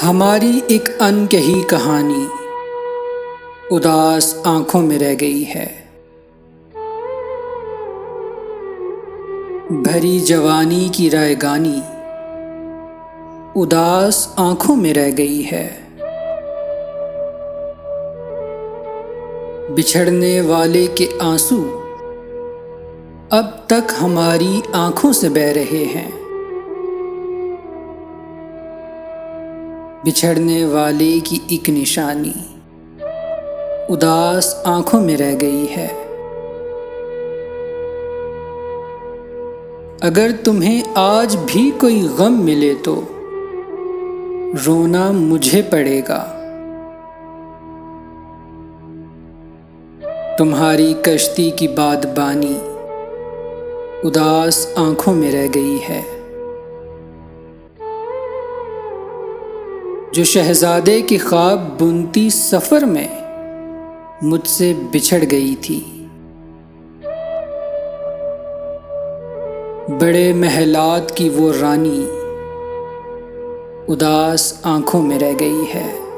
हमारी एक अनकही कहानी उदास आंखों में रह गई है। भरी जवानी की रायगानी उदास आंखों में रह गई है। बिछड़ने वाले के आंसू अब तक हमारी आंखों से बह रहे हैं। बिछड़ने वाले की एक निशानी उदास आंखों में रह गई है। अगर तुम्हें आज भी कोई गम मिले तो रोना मुझे पड़ेगा। तुम्हारी कश्ती की बादबानी उदास आंखों में रह गई है। जो शहजादे के ख्वाब बुनती सफर में मुझसे बिछड़ गई थी। बड़े महलात की वो रानी उदास आंखों में रह गई है।